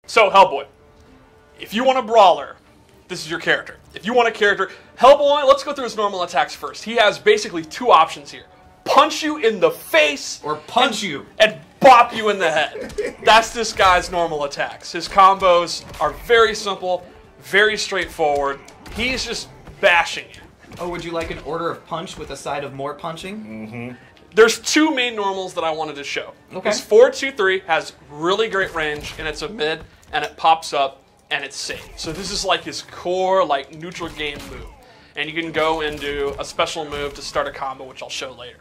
So, Hellboy, if you want a brawler, this is your character. If you want a character, Hellboy, let's go through his normal attacks first. He has basically two options here. Punch you in the face. Or punch you. And bop you in the head. That's this guy's normal attacks. His combos are very simple, very straightforward. He's just bashing you. Oh, would you like an order of punch with a side of more punching? Mm-hmm. There's two main normals that I wanted to show. Okay. His 4-2-3 has really great range, and it's a mid, and it pops up, and it's safe. So this is like his core, like, neutral game move. And you can go and do a special move to start a combo, which I'll show later.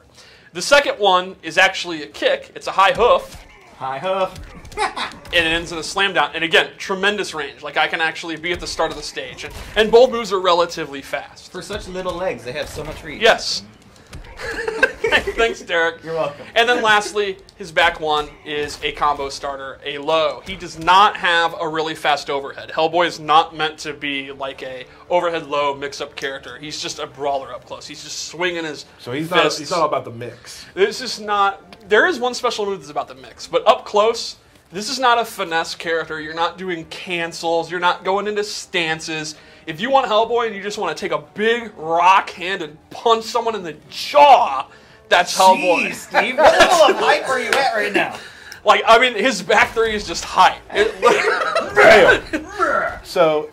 The second one is actually a kick. It's a high hoof. High hoof. And it ends in a slam down. And again, tremendous range. Like, I can actually be at the start of the stage. And both moves are relatively fast. For such little legs, they have so much reach. Yes. Thanks, Derek. You're welcome. And then lastly, his back one is a combo starter, a low. He does not have a really fast overhead. Hellboy is not meant to be like a overhead low mix-up character. He's just a brawler up close. He's just swinging his So he's fists. not about the mix. This is not... There is one special move that's about the mix, but up close, this is not a finesse character. You're not doing cancels. You're not going into stances. If you want Hellboy and you just want to take a big rock hand and punch someone in the jaw, that's Hellboy. Jeez, Steve, what level of hype are you at right now? Like, I mean, his back three is just hype. So,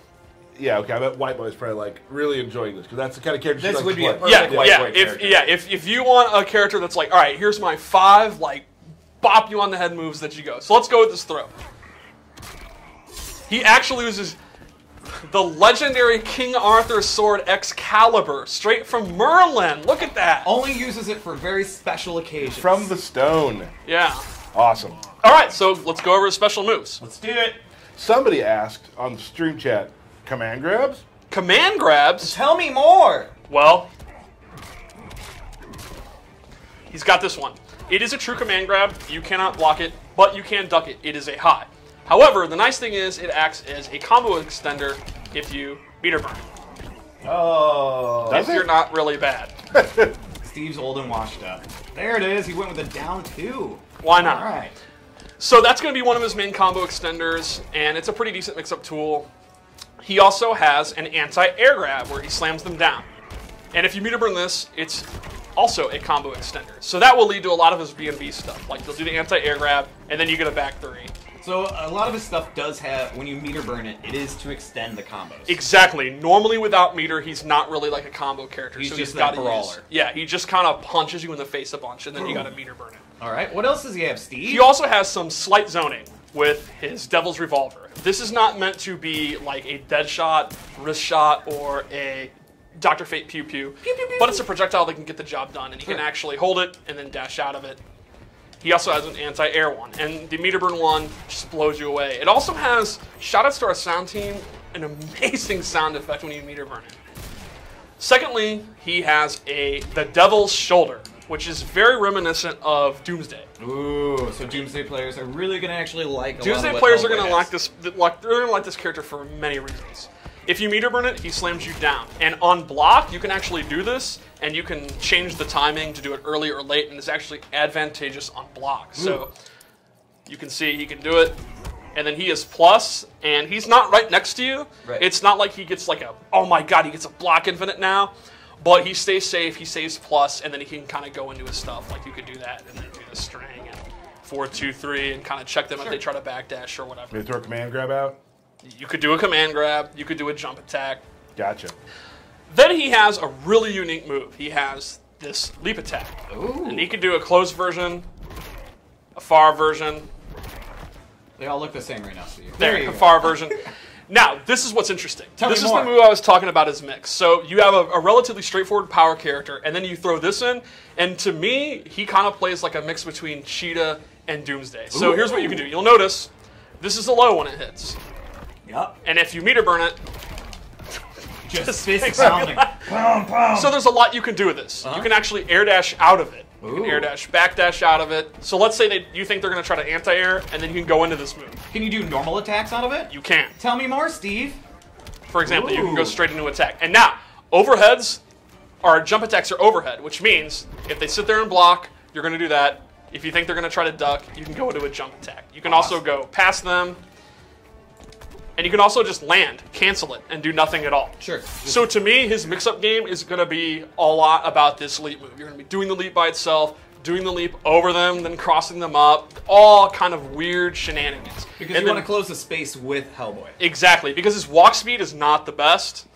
yeah, okay. I bet White Boy's probably like really enjoying this because that's the kind of character This she would likes be to a play. perfect White Boy character. If you want a character that's like, all right, here's my 5, like, bop you on the head moves that you go. So let's go with this throw. He actually uses the legendary King Arthur sword Excalibur, straight from Merlin. Look at that. Only uses it for very special occasions. From the stone. Yeah. Awesome. All right, so let's go over his special moves. Let's do it. Somebody asked on the stream chat, command grabs? Command grabs. Tell me more. Well, he's got this one. It is a true command grab. You cannot block it, but you can duck it. It is a high. However, the nice thing is it acts as a combo extender if you meter burn. Oh. If you're not really bad. Steve's old and washed up. There it is. He went with a down 2. Why not? All right. So that's going to be one of his main combo extenders, and it's a pretty decent mix-up tool. He also has an anti-air grab where he slams them down. And if you meter burn this, it's also a combo extender. So that will lead to a lot of his B&B stuff. Like, he'll do the anti-air grab, and then you get a back 3. So a lot of his stuff does have, when you meter burn it, it is to extend the combos. Exactly. Normally without meter, he's not really like a combo character. He's so just he's got a brawler. Yeah, he just kind of punches you in the face a bunch, and then you got to meter burn it. All right. What else does he have, Steve? He also has some slight zoning with his Devil's Revolver. This is not meant to be like a dead shot, wrist shot, or a Dr. Fate pew pew, but it's a projectile that can get the job done, and he can actually hold it and then dash out of it. He also has an anti-air one, and the meter burn one just blows you away. It also has, shoutouts to our sound team, an amazing sound effect when you meter burn it. Secondly, he has the Devil's Shoulder, which is very reminiscent of Doomsday. Ooh, so Doomsday players are really going to actually like Doomsday players are going to like this. They're going to like this character for many reasons. If you meter burn it, he slams you down. And on block, you can actually do this, and you can change the timing to do it early or late, and it's actually advantageous on block. So you can see he can do it. And then he is plus, and he's not right next to you. Right. It's not like he gets like a, oh my god, he gets a block infinite now. But he stays safe, he saves plus, and then he can kind of go into his stuff. Like you could do that, and then do the string, and 4-2-3, and kind of check them if they try to backdash or whatever. Maybe throw a command grab out? You could do a command grab, you could do a jump attack. Gotcha. Then he has a really unique move. He has this leap attack. Ooh. And he can do a close version, a far version. They all look the same right now, Steve. There, you a go. far version. Now, this is what's interesting. Tell This me is more. the move I was talking about as mix. So you have a relatively straightforward power character, and then you throw this in, and to me, he kind of plays like a mix between Cheetah and Doomsday. So here's what you can do. You'll notice, this is a low when it hits. Yep. And if you meter burn it, Just fist pounding. Pound, pound. so there's a lot you can do with this. You can actually air dash out of it. You can Ooh. air dash, back dash out of it. So let's say you think they're going to try to anti-air, and then you can go into this move. Can you do normal attacks out of it? You can. Tell me more, Steve. For example, you can go Ooh. straight into attack. And now, overheads, or jump attacks are overhead, which means if they sit there and block, you're going to do that. If you think they're going to try to duck, you can go into a jump attack. You can also go past them, And you can also just land, cancel it, and do nothing at all. Sure. So to me, his mix-up game is going to be a lot about this leap move. You're going to be doing the leap by itself, doing the leap over them, then crossing them up, all kind of weird shenanigans. Because you want to close the space with Hellboy. Exactly, because his walk speed is not the best,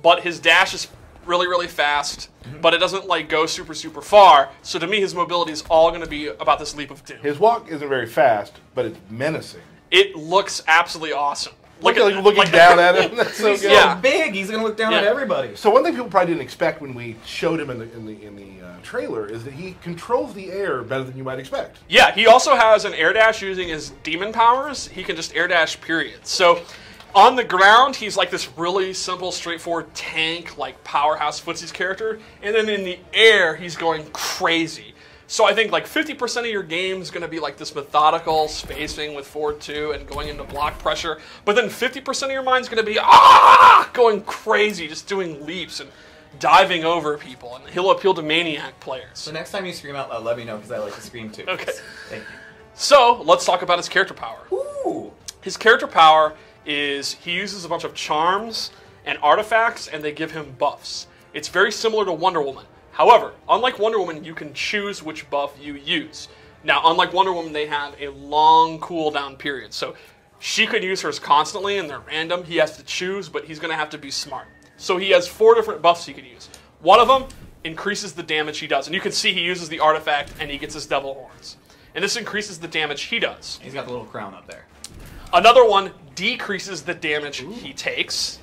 but his dash is really, really fast, but it doesn't like go super, super far. So to me, his mobility is all going to be about this leap of doom. His walk isn't very fast, but it's menacing. It looks absolutely awesome. Looking down at him. That's so He's good. so Yeah. big. He's gonna look down at everybody. So one thing people probably didn't expect when we showed him in the trailer is that he controls the air better than you might expect. Yeah, he also has an air dash using his demon powers. He can just air dash, period. So on the ground, he's like this really simple, straightforward tank, like powerhouse footsies character. And then in the air, he's going crazy. So I think like 50% of your game is going to be like this methodical spacing with forward 2 and going into block pressure. But then 50% of your mind is going to be going crazy, just doing leaps and diving over people. And he'll appeal to maniac players. So next time you scream out loud, let me know because I like to scream too. Okay. Thank you. So let's talk about his character power. Ooh. His character power is he uses a bunch of charms and artifacts, and they give him buffs. It's very similar to Wonder Woman. However, unlike Wonder Woman, you can choose which buff you use. Now, unlike Wonder Woman, they have a long cooldown period. So she could use hers constantly, and they're random. He has to choose, but he's going to have to be smart. So he has 4 different buffs he can use. One of them increases the damage he does. And you can see he uses the artifact, and he gets his devil horns. And this increases the damage he does. He's got the little crown up there. Another one decreases the damage he takes.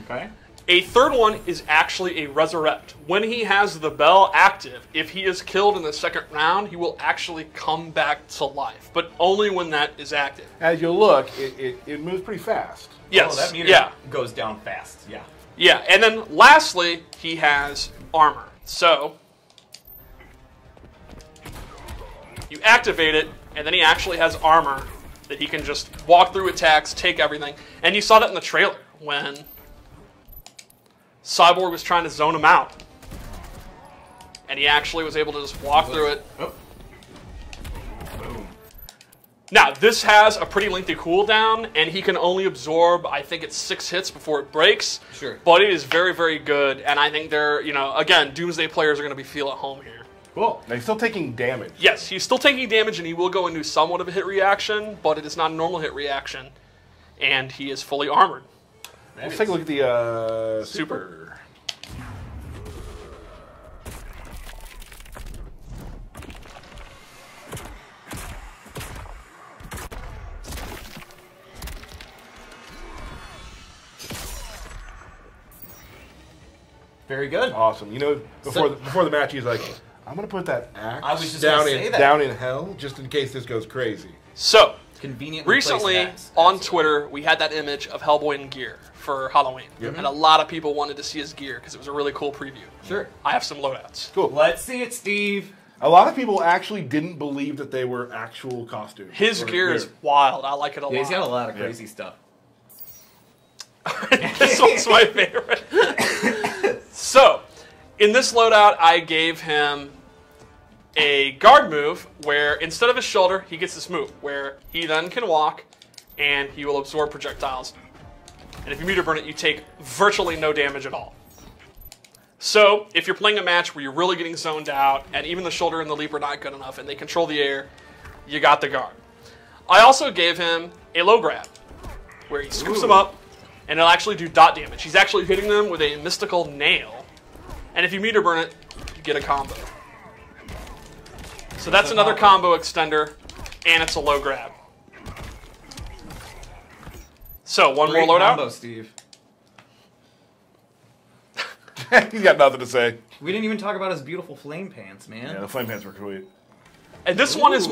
Okay. A third one is actually a resurrect. When he has the bell active, if he is killed in the second round, he will actually come back to life, but only when that is active. As you look, it moves pretty fast. Yes, Oh, that meter goes down fast. Yeah. Yeah, and then lastly, he has armor. So you activate it, and then he actually has armor that he can just walk through attacks, take everything. And you saw that in the trailer when Cyborg was trying to zone him out. And he actually was able to just walk through it. Oh. Boom. Now, this has a pretty lengthy cooldown, and he can only absorb, I think it's 6 hits before it breaks. Sure. But it is very, very good, and I think they're, again, Doomsday players are going to be feel at home here. Cool. Now he's still taking damage. Yes, he's still taking damage, and he will go into somewhat of a hit reaction, but it is not a normal hit reaction, and he is fully armored. Let's take a look at the Super. Very good. Awesome. Before the match, he's like, I'm going to put that axe I was just gonna say that. down in hell just in case this goes crazy. So, Conveniently recently placed axe. on Twitter, we had that image of Hellboy in gear for Halloween. Yep. And a lot of people wanted to see his gear because it was a really cool preview. Sure. I have some loadouts. Cool. Let's see it, Steve. A lot of people actually didn't believe that they were actual costumes. His Or gear they're- is wild. I like it a lot. Yeah, he's got a lot of crazy stuff. This one's my favorite. So, in this loadout, I gave him a guard move where instead of his shoulder, he gets this move where he then can walk and he will absorb projectiles. And if you meter burn it, you take virtually no damage at all. So, if you're playing a match where you're really getting zoned out and even the shoulder and the leap are not good enough and they control the air, you got the guard. I also gave him a low grab where he scoops them up and it'll actually do dot damage. He's actually hitting them with a mystical nail. And if you meter burn it, you get a combo. So that's another combo extender, and it's a low grab. So one Great more loadout. combo, Steve. He's got nothing to say. We didn't even talk about his beautiful flame pants, man. Yeah, the flame pants were sweet. And this one is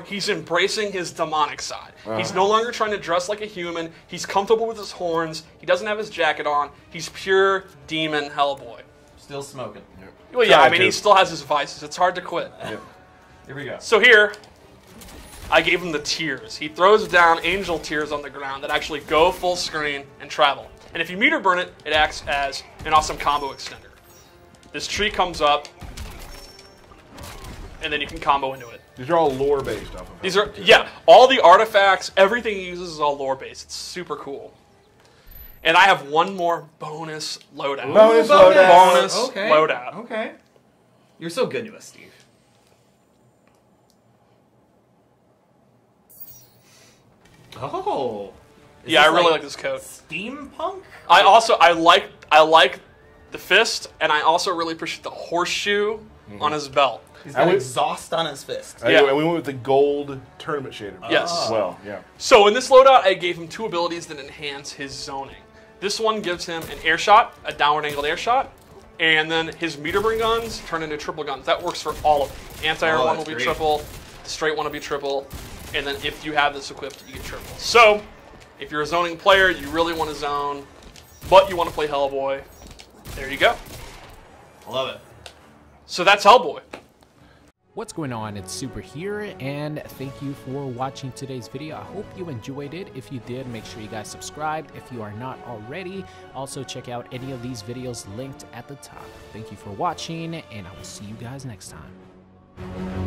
he's embracing his demonic side. He's no longer trying to dress like a human. He's comfortable with his horns. He doesn't have his jacket on. He's pure demon Hellboy. Still smoking. Well, yeah, I mean, to. he still has his vices. It's hard to quit. Yep. Here we go. So here, I gave him the tears. He throws down angel tears on the ground that actually go full screen and travel. And if you meter burn it, it acts as an awesome combo extender. This tree comes up, and then you can combo into it. These are all lore based off of. These are, yeah, all the artifacts, everything he uses is all lore based. It's super cool. And I have one more bonus loadout. Bonus loadout. Bonus Okay. loadout. Okay. You're so good to us, Steve. Oh. Is Yeah, I this really like this coat. Steampunk? I like the fist, and I also really appreciate the horseshoe on his belt. He's got exhaust on his fist. Yeah. And we went with the gold tournament shader. Yes. As well, yeah. So in this loadout, I gave him 2 abilities that enhance his zoning. This one gives him an air shot, a downward angled air shot, and then his meter burn guns turn into triple guns. That works for all of them. Anti-air one will be great. triple, the straight one will be triple, and then if you have this equipped, you get triple. So, if you're a zoning player, you really want to zone, but you want to play Hellboy, there you go. I love it. So that's Hellboy. What's going on? It's Super here, and thank you for watching today's video. I hope you enjoyed it. If you did, make sure you guys subscribed if you are not already. Also, check out any of these videos linked at the top. Thank you for watching, and I will see you guys next time.